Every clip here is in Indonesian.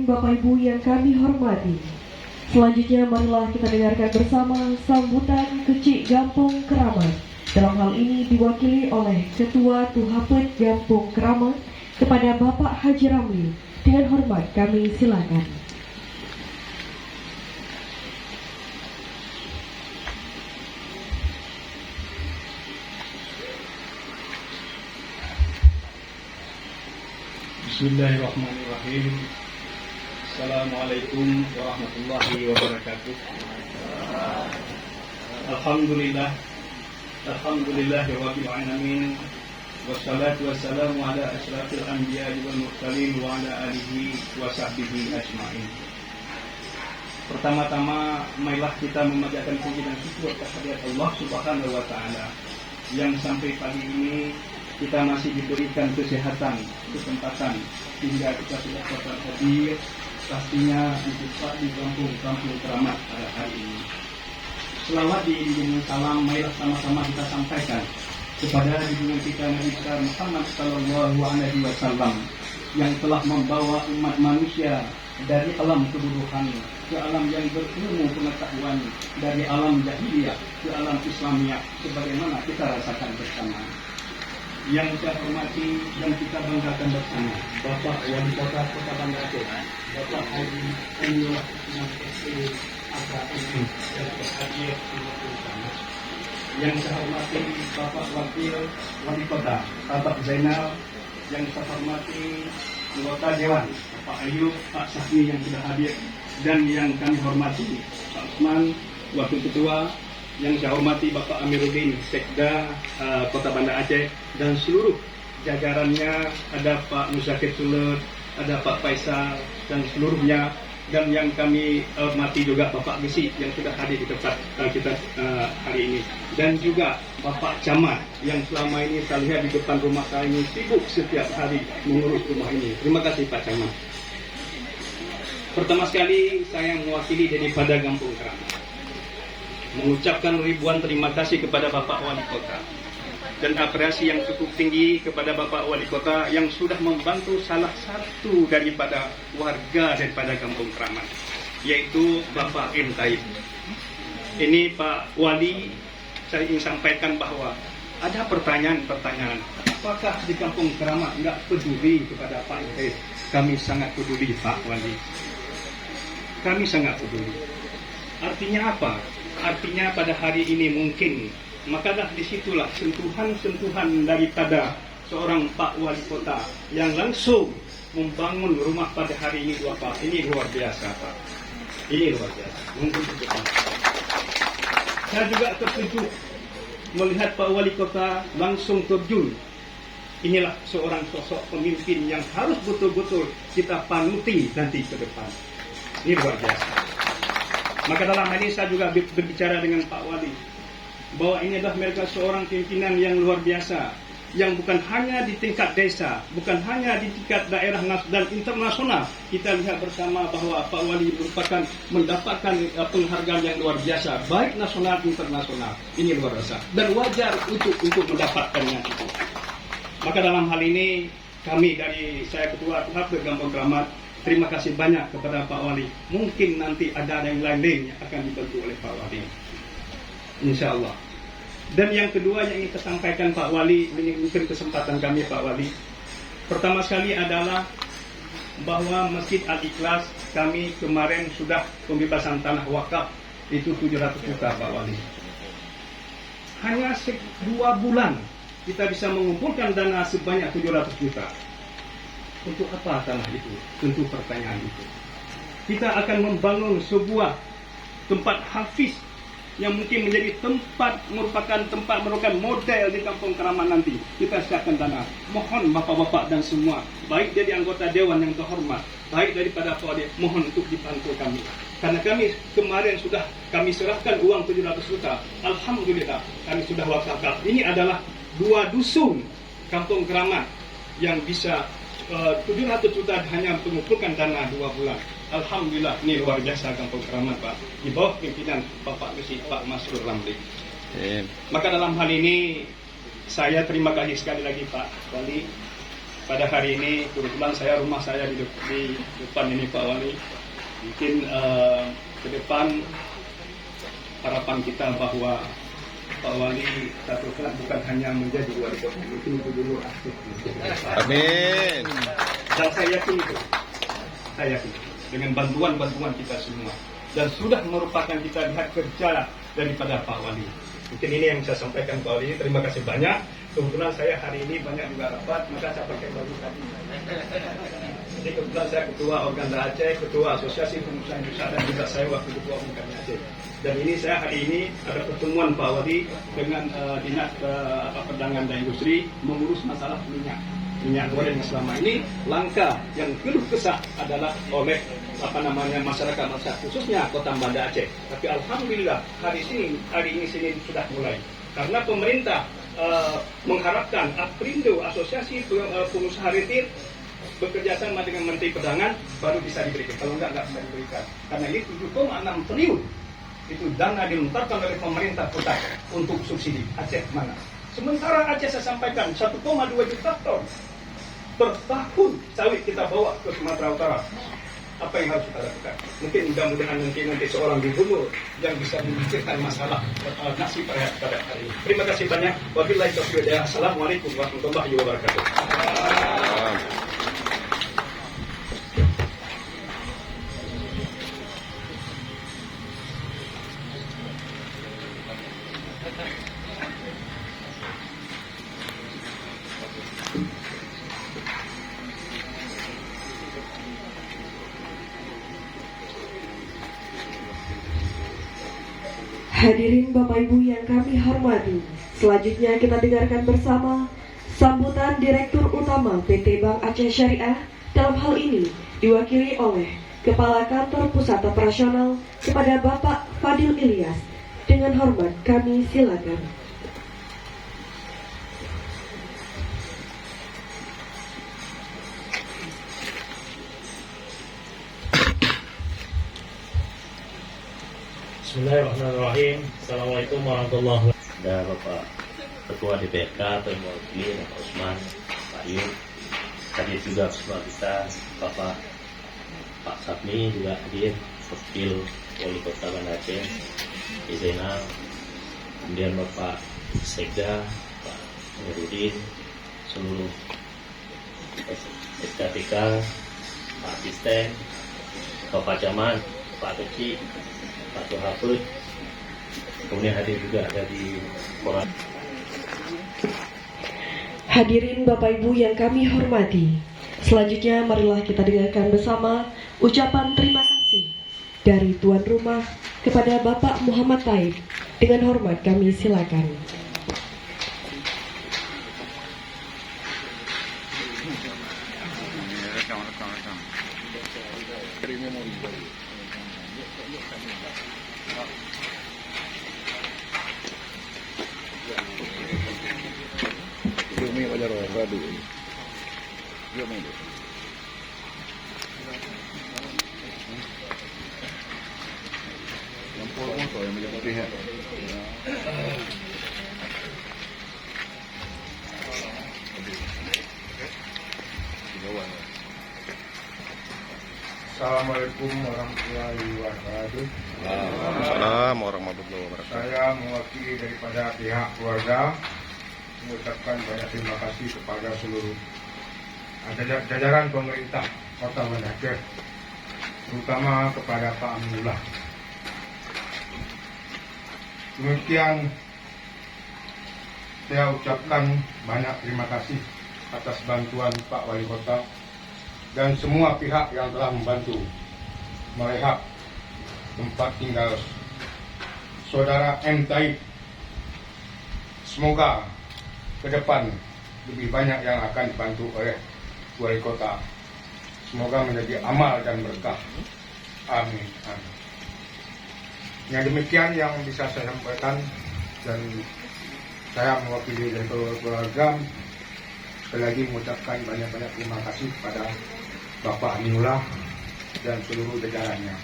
Bapak Ibu yang kami hormati, selanjutnya marilah kita dengarkan bersama sambutan Kecik Gampung Keramat. Dalam hal ini diwakili oleh Ketua Tuhapet Gampung Keramat kepada Bapak Haji Ramli. Dengan hormat kami silakan. Bismillahirrahmanirrahim. Assalamualaikum warahmatullahi wabarakatuh. Alhamdulillah. Alhamdulillahirabbil alamin. Wassalatu wassalamu ala asyrafil anbiya'i wal mursalin wa ala alihi wa sahbihi ajma'in. Pertama-tama marilah kita memanjatkan puji dan syukur kehadirat Allah Subhanahu wa taala yang sampai pagi ini kita masih diberikan kesehatan, kesempatan sehingga kita sudah dapat hadir pastinya untuk di kampung Keramat pada hari ini. Selawat diiringi salam marilah sama-sama kita sampaikan kepada junjungan kita Nabi besar Muhammad sallallahu alaihi wasallam yang telah membawa umat manusia dari alam keburukan ke alam yang berilmu pengetahuan, dari alam jahiliyah ke alam Islamiyah sebagaimana kita rasakan bersama. Yang saya hormati dan kita banggakan bersama Bapak Wali Kota Kota Banda Aceh, Bapak Haji Emil SE AKMI dan Haji yang saya hormati Bapak Wakil Wali Kota Bapak Zainal, yang saya hormati anggota Dewan Bapak Ayub, Pak Sahmi yang sudah hadir, dan yang kami hormati Pak Usman Wakil Ketua, yang saya hormati Bapak Amiruddin Sekda Kota Banda Aceh dan seluruh jajarannya, ada Pak Muzakir Sulut, ada Pak Faisal dan seluruhnya, dan yang kami hormati juga Bapak Gesi yang sudah hadir di tempat kita hari ini, dan juga Bapak Camat yang selama ini saya lihat di depan rumah saya ini sibuk setiap hari mengurus rumah ini. Terima kasih Pak Camat. Pertama sekali saya mewakili daripada Gampung Keramat mengucapkan ribuan terima kasih kepada Bapak Wali Kota dan apresiasi yang cukup tinggi kepada Bapak Wali Kota yang sudah membantu salah satu daripada warga daripada Kampung Keramat, yaitu Bapak M. Taib. Ini Pak Wali, saya ingin sampaikan bahwa ada pertanyaan-pertanyaan, apakah di Kampung Keramat nggak peduli kepada Pak Taib? Kami sangat peduli Pak Wali, kami sangat peduli. Artinya apa? Artinya pada hari ini mungkin, makalah disitulah sentuhan-sentuhan daripada seorang Pak Wali Kota yang langsung membangun rumah pada hari ini dua Pak. Ini luar biasa Pak. Ini luar biasa. Mungkin itu. Saya juga terkejut melihat Pak Wali Kota langsung terjun. Inilah seorang sosok pemimpin yang harus betul-betul kita panuti nanti ke depan. Ini luar biasa. Maka dalam hal ini saya juga berbicara dengan Pak Wali bahwa ini adalah mereka seorang pimpinan yang luar biasa, yang bukan hanya di tingkat desa, bukan hanya di tingkat daerah dan internasional. Kita lihat bersama bahwa Pak Wali mendapatkan penghargaan yang luar biasa, baik nasional internasional. Ini luar biasa dan wajar untuk mendapatkannya itu. Maka dalam hal ini kami dari saya Ketua Tuhapet Gampung Keramat, terima kasih banyak kepada Pak Wali. Mungkin nanti ada yang lain yang akan dibantu oleh Pak Wali, insya Allah. Dan yang kedua yang ingin saya sampaikan Pak Wali, mungkin kesempatan kami Pak Wali, pertama sekali adalah bahwa Masjid Al-Ikhlas kami kemarin sudah pembebasan tanah wakaf itu 700 juta Pak Wali. Hanya 2 bulan kita bisa mengumpulkan dana sebanyak 700 juta. Untuk apa tanah itu? Tentu pertanyaan itu. Kita akan membangun sebuah tempat hafiz yang mungkin menjadi merupakan model di Kampung Keramat nanti. Kita siapkan dana. Mohon bapak-bapak dan semua, baik dari anggota dewan yang terhormat, baik daripada Pak Wali, mohon untuk dibantu kami. Karena kami kemarin sudah kami serahkan uang 700 juta. Alhamdulillah kami sudah wakafkan. Ini adalah 2 dusun Kampung Keramat yang bisa 700 juta hanya mengumpulkan dana 2 bulan. Alhamdulillah, ini luar biasa Kampung Keramat Pak, di bawah pimpinan Bapak Gesi, Pak Masrur Ramli. Maka dalam hal ini saya terima kasih sekali lagi Pak Wali pada hari ini kebetulan rumah saya di depan ini Pak Wali. Mungkin ke depan harapan kita bahwa Pak Wali satu saat bukan hanya menjadi wali kota, mungkin itu dulu aktif. Amin. Dan saya yakin itu, dengan bantuan kita semua, dan sudah merupakan kita lihat kerja daripada Pak Wali. Mungkin ini yang saya sampaikan Pak Wali. Terima kasih banyak. Kebetulan saya hari ini banyak juga rapat, maka saya pakai baju tadi. Jadi kebetulan saya ketua Organda Aceh, ketua Asosiasi Pengusaha Indonesia, dan juga saya wakil ketua Organda Aceh. Dan ini saya hari ini ada pertemuan Pak Wali dengan Dinas Perdagangan dan Industri mengurus masalah minyak goreng yang selama ini langka, yang keluh kesah adalah oleh masyarakat khususnya Kota Banda Aceh. Tapi alhamdulillah hari ini sudah mulai, karena pemerintah mengharapkan Aprindo, Asosiasi Pengusaha Retail, bekerja sama dengan Menteri Perdagangan baru bisa diberikan. Kalau enggak bisa diberikan. Karena ini 7,6 triliun itu dana dilontarkan oleh pemerintah pusat untuk subsidi. Aceh mana? Sementara Aceh saya sampaikan 1,2 juta ton per tahun sawit kita bawa ke Sumatera Utara. Apa yang harus kita lakukan? Mungkin mudah-mudahan nanti seorang gubernur yang bisa memikirkan masalah nasib rakyat pada hari ini. Terima kasih banyak. Wabillahi taufiq wal hidayah. Assalamualaikum warahmatullahi wabarakatuh. Hadirin Bapak Ibu yang kami hormati, selanjutnya kita dengarkan bersama sambutan Direktur Utama PT Bank Aceh Syariah, dalam hal ini diwakili oleh Kepala Kantor Pusat Operasional kepada Bapak Fadil Ilyas. Dengan hormat kami silakan. Bismillahirrahmanirrahim. Assalamualaikum warahmatullahi wabarakatuh. Ada Bapak Ketua DPRK atau mewakili Bapak Usman, Pak Yud, hadir juga bersama kita Pak Sapni juga hadir, Wakil Wali Kota Banda Aceh, Zainal, kemudian Bapak Sekda, Pak Nurudin, seluruh SKTK, Pak Asisten, Bapak Camat, Pak Kecik, Pak Tuhaput, kemudian hadir juga dari Koran. Hadirin Bapak Ibu yang kami hormati, selanjutnya marilah kita dengarkan bersama ucapan terima kasih dari tuan rumah kepada Bapak Muhammad Taib. Dengan hormat kami silakan. Assalamualaikum warahmatullahi wabarakatuh. Waalaikumsalam warahmatullahi wabarakatuh. Saya mewakili daripada pihak keluarga mengucapkan banyak terima kasih kepada seluruh jajaran pemerintah Kota Banda Aceh, terutama kepada Pak Aminullah. Demikian saya ucapkan banyak terima kasih atas bantuan Pak Wali Kota dan semua pihak yang telah membantu merehab tempat tinggal Saudara M. Taib. Semoga ke depan lebih banyak yang akan dibantu oleh Wali Kota. Semoga menjadi amal dan berkah. Amin. Amin. Yang demikian yang bisa saya sampaikan, dan saya mewakili dari keluarga sekali lagi mengucapkan banyak-banyak terima kasih kepada Bapak Aminullah dan seluruh jajarannya.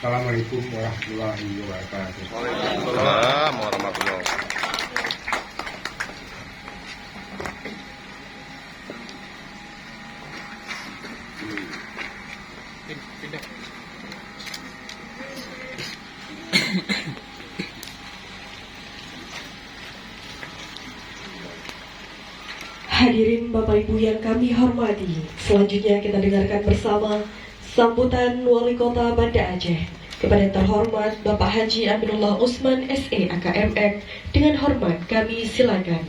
Assalamualaikum warahmatullahi wabarakatuh. Waalaikumsalam warahmatullahi wabarakatuh. Hadirin Bapak Ibu yang kami hormati, selanjutnya kita dengarkan bersama sambutan Wali Kota Banda Aceh kepada yang terhormat Bapak Haji Aminullah Usman SE AKMM. Dengan hormat kami silakan.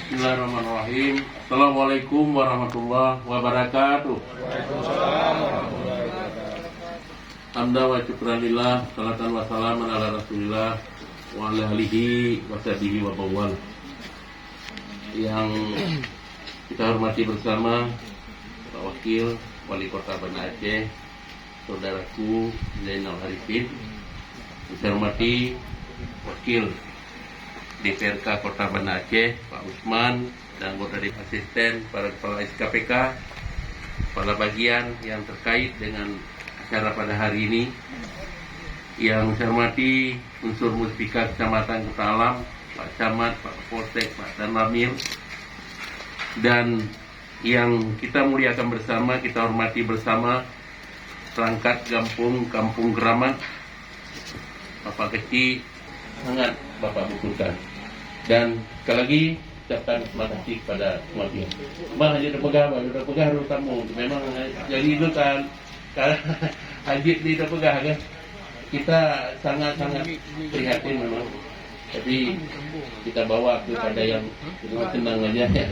Bismillahirrahmanirrahim. Assalamualaikum warahmatullahi wabarakatuh. Hamda wa syukranillah, salatan wa salaman ala rasulillah wa ala alihi wa sahbihi wa bawal. Yang kita hormati bersama Pak Wakil Wali Kota Banda Aceh, saudaraku Zainal Arifin. Saya hormati Wakil DPRK Kota Banda Aceh, Pak Usman, dan anggota asisten, para kepala SKPK, kepala bagian yang terkait dengan acara pada hari ini. Yang saya hormati unsur Muspika Kecamatan Kota Alam, Pak Camat, Pak Kapolsek, Pak Danramil, dan yang kita muliakan bersama, kita hormati bersama perangkat Kampung Keramat, Bapak Kecil, sangat Bapak butuhkan. Dan sekali lagi ucapkan terima kasih kepada semua pihak. Bang Haji udah pegang harus tamu. Memang jadi itu kan karena Haji ini udah pegang kan. Kita sangat-sangat prihatin memang. Tapi kita bawa kepada yang tenang aja ya.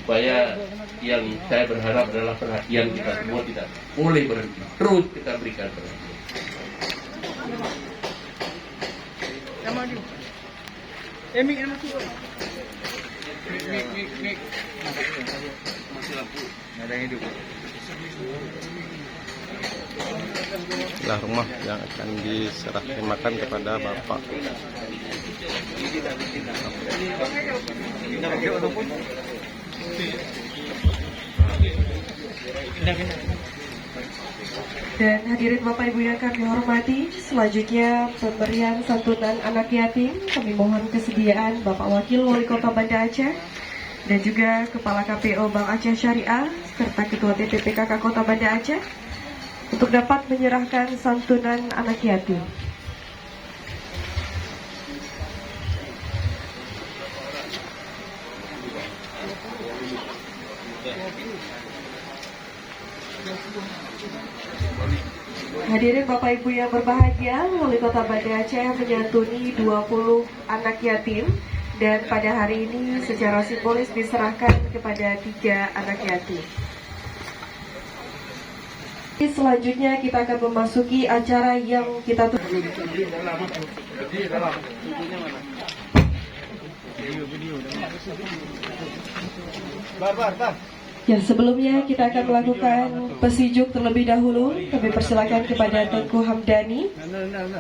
Supaya yang saya berharap adalah perhatian kita semua tidak boleh berhenti. Terus kita berikan perhatian. Inilah rumah yang akan diserah terimakan kepada Bapak. Dan hadirin Bapak Ibu yang kami hormati, selanjutnya pemberian santunan anak yatim. Kami mohon kesediaan Bapak Wakil Wali Kota Banda Aceh dan juga Kepala KPO Bank Aceh Syariah serta Ketua DPPKK Kota Banda Aceh untuk dapat menyerahkan santunan anak yatim. Hadirin Bapak Ibu yang berbahagia, Wali Kota Banda Aceh menyantuni 20 anak yatim dan pada hari ini secara simbolis diserahkan kepada 3 anak yatim. Selanjutnya kita akan memasuki acara yang kita tuju. Yang sebelumnya kita akan melakukan pesijuk terlebih dahulu. Kami persilakan kepada Tengku Hamdani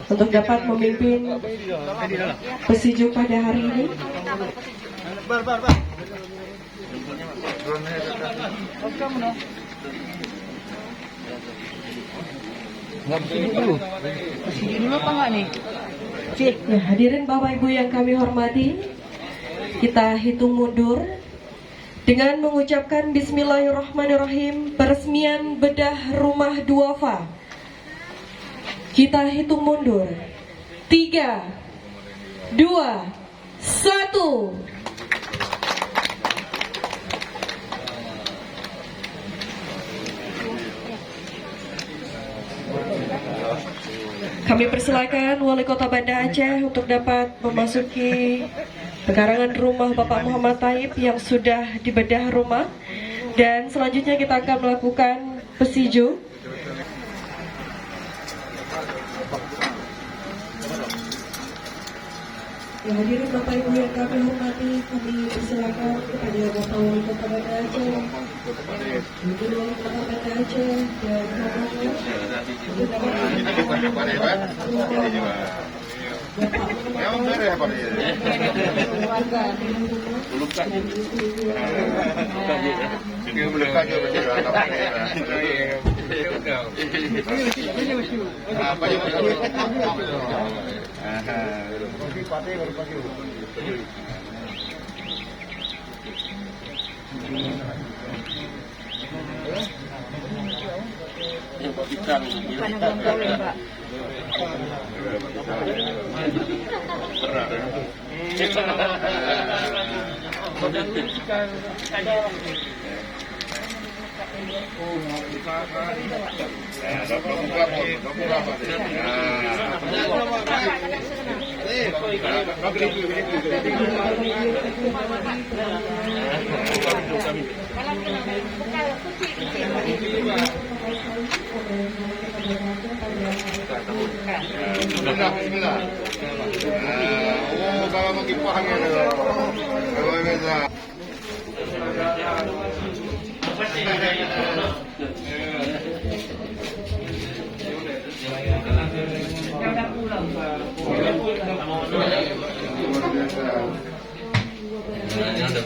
untuk dapat memimpin pesijuk pada hari ini. Ya, hadirin Bapak Ibu yang kami hormati, kita hitung mundur dengan mengucapkan Bismillahirrahmanirrahim, peresmian bedah rumah duafa. Kita hitung mundur. 3, 2, 1. Kami persilakan Wali Kota Banda Aceh untuk dapat memasuki pekarangan rumah Bapak Muhammad Taib yang sudah dibedah rumah. Dan selanjutnya kita akan melakukan pesijuk. Ya, hadirin Bapak Ibu yang kami hormati, kami persilakan kepada Bapak Wali Kota Banda Aceh, Ibu Wali Kota Banda Aceh dan Bapak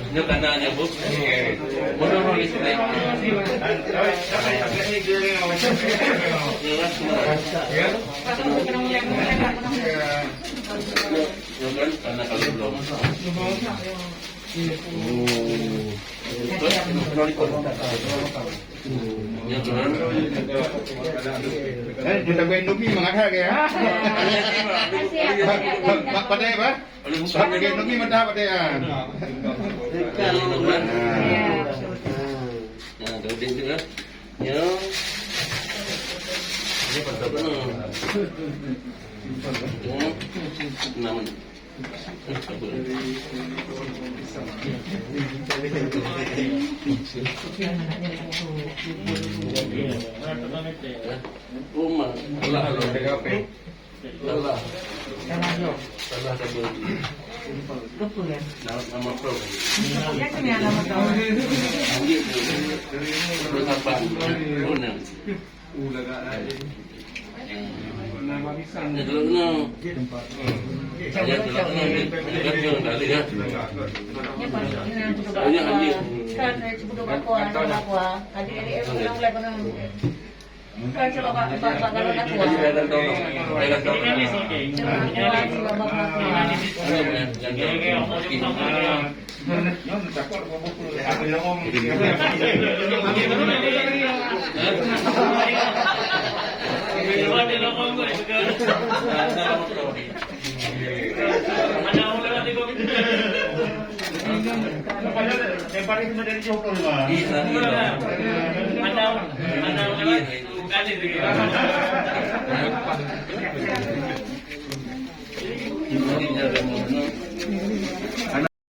Ini kanannya bu, menurut istri. Karena kalau belum. Kita gue Indomie mengada ya. Padai apa? Pakai Indomie mada padai ya. Nah, gauding juga. Ya. Ini pada benar. Namun. Rumah, Allah nama pro. Ini